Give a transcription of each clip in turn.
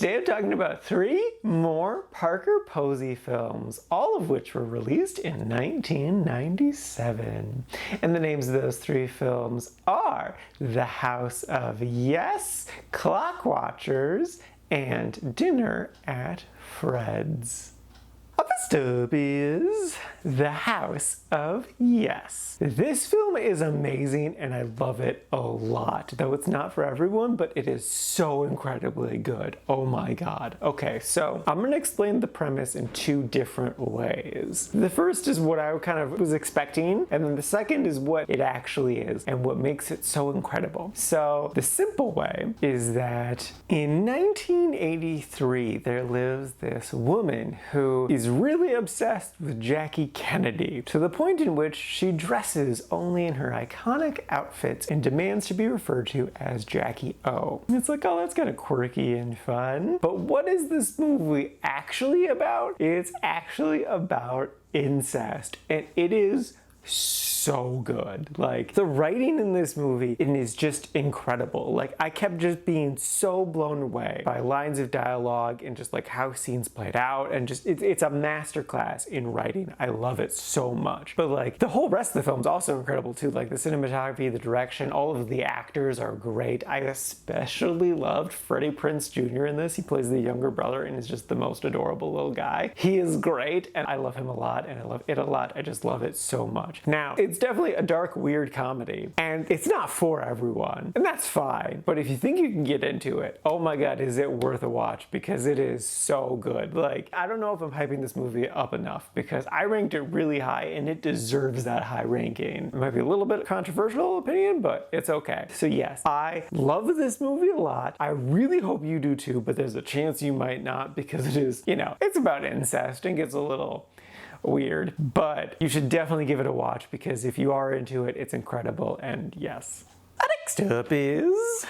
Today I'm talking about 3 more Parker Posey films, all of which were released in 1997. And the names of those 3 films are The House of Yes, Clockwatchers, and Dinner at Fred's. First up is The House of Yes. This film is amazing and I love it a lot, though it's not for everyone, but it is so incredibly good. Oh my god. Okay, so I'm gonna explain the premise in 2 different ways. The first is what I kind of was expecting, and then the second is what it actually is and what makes it so incredible. So the simple way is that in 1983 there lives this woman who is really obsessed with Jackie Kennedy, to the point in which she dresses only in her iconic outfits and demands to be referred to as Jackie O. It's like, oh, that's kind of quirky and fun. But what is this movie actually about? It's actually about incest, and it is so good. Like, the writing in this movie, it is just incredible. Like, I kept just being so blown away by lines of dialogue and just like how scenes played out, and just it's a masterclass in writing. I love it so much. But like, the whole rest of the film's also incredible too. Like, the cinematography, the direction, all of the actors are great. I especially loved Freddie Prinze Jr. in this. He plays the younger brother and is just the most adorable little guy. He is great and I love him a lot and I love it a lot. I just love it so much. Now, it's definitely a dark, weird comedy, and it's not for everyone, and that's fine. But if you think you can get into it, oh my god, is it worth a watch, because it is so good. Like, I don't know if I'm hyping this movie up enough, because I ranked it really high, and it deserves that high ranking. It might be a little bit controversial opinion, but it's okay. So yes, I love this movie a lot. I really hope you do too, but there's a chance you might not, because it is, you know, it's about incest and gets a little weird, but you should definitely give it a watch, because if you are into it, it's incredible. And yes. Next up is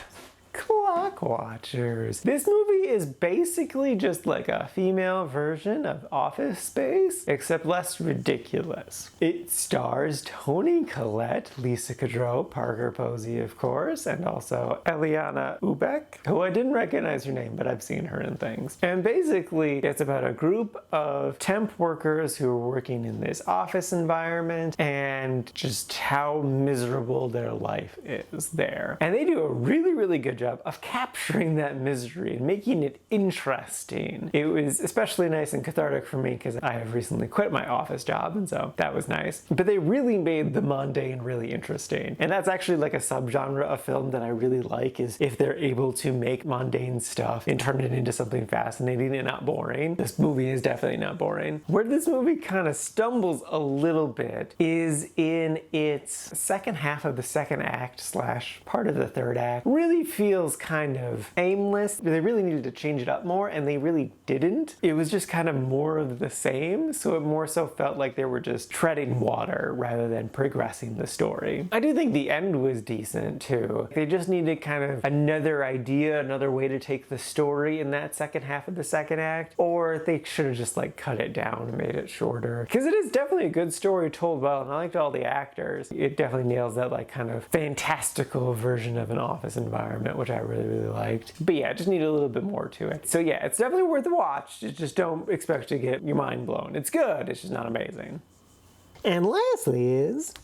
Clockwatchers. This movie is basically just like a female version of Office Space, except less ridiculous. It stars Toni Collette, Lisa Kudrow, Parker Posey, of course, and also Eliana Ubek, who I didn't recognize her name, but I've seen her in things. And basically, it's about a group of temp workers who are working in this office environment and just how miserable their life is there. And they do a really, really good job of capturing that misery and making it interesting. It was especially nice and cathartic for me because I have recently quit my office job, and so that was nice. But they really made the mundane really interesting. And that's actually like a subgenre of film that I really like, is if they're able to make mundane stuff and turn it into something fascinating and not boring. This movie is definitely not boring. Where this movie kind of stumbles a little bit is in its second half of the second act / part of the third act. Really feels kind of aimless. They really needed to change it up more, and they really didn't. It was just kind of more of the same, so it more so felt like they were just treading water rather than progressing the story. I do think the end was decent too. They just needed kind of another idea, another way to take the story in that second half of the second act, or they should have just like cut it down and made it shorter. Because it is definitely a good story told well, and I liked all the actors. It definitely nails that like kind of fantastical version of an office environment, which I really, really liked. But yeah, it just needed a little bit more to it. So yeah, it's definitely worth a watch. Just don't expect to get your mind blown. It's good, it's just not amazing. And lastly is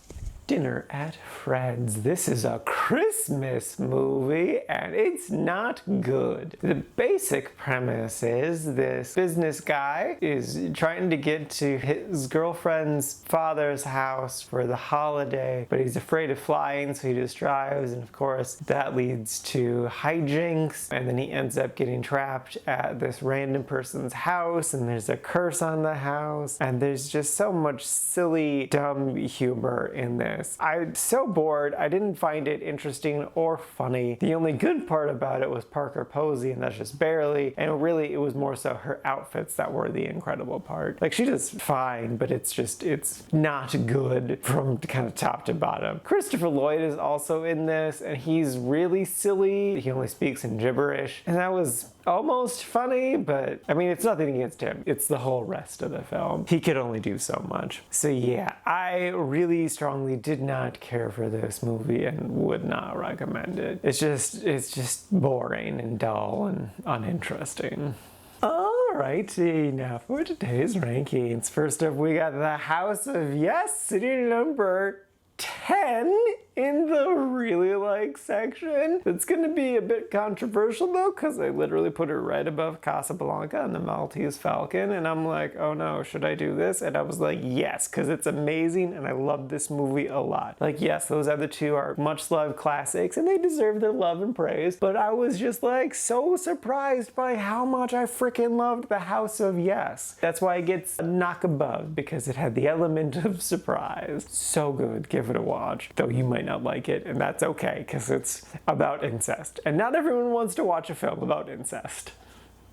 Dinner at Fred's. This is a Christmas movie, and it's not good. The basic premise is this business guy is trying to get to his girlfriend's father's house for the holiday, but he's afraid of flying, so he just drives, and of course that leads to hijinks, and then he ends up getting trapped at this random person's house, and there's a curse on the house, and there's just so much silly, dumb humor in this. I'm so bored. I didn't find it interesting or funny. The only good part about it was Parker Posey, and that's just barely. And really, it was more so her outfits that were the incredible part. Like, she does fine, but it's not good from kind of top to bottom. Christopher Lloyd is also in this, and he's really silly. He only speaks in gibberish, and that was almost funny, but I mean, it's nothing against him. It's the whole rest of the film. He could only do so much. So yeah, I really strongly did not care for this movie and would not recommend it. It's just boring and dull and uninteresting. Alrighty, now for today's rankings. First up, we got The House of Yes sitting number 10 in the really like section. It's gonna be a bit controversial though, because I literally put it right above Casablanca and the Maltese Falcon, and I'm like, oh no, should I do this? And I was like, yes, because it's amazing and I love this movie a lot. Like, yes, those other two are much loved classics and they deserve their love and praise, but I was just like so surprised by how much I freaking loved The House of Yes. That's why it gets a knock above, because it had the element of surprise. So good, give it a watch. Though you might not like it, and that's okay, because it's about incest. And not everyone wants to watch a film about incest.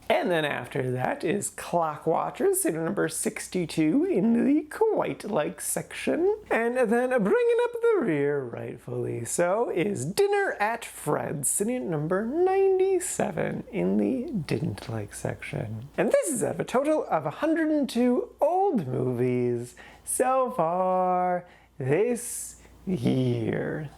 And then after that is Clockwatchers, sitting number 62 in the quite like section. And then bringing up the rear, rightfully so, is Dinner at Fred's, sitting at number 97 in the didn't like section. And this is out of a total of 102 old movies so far this year.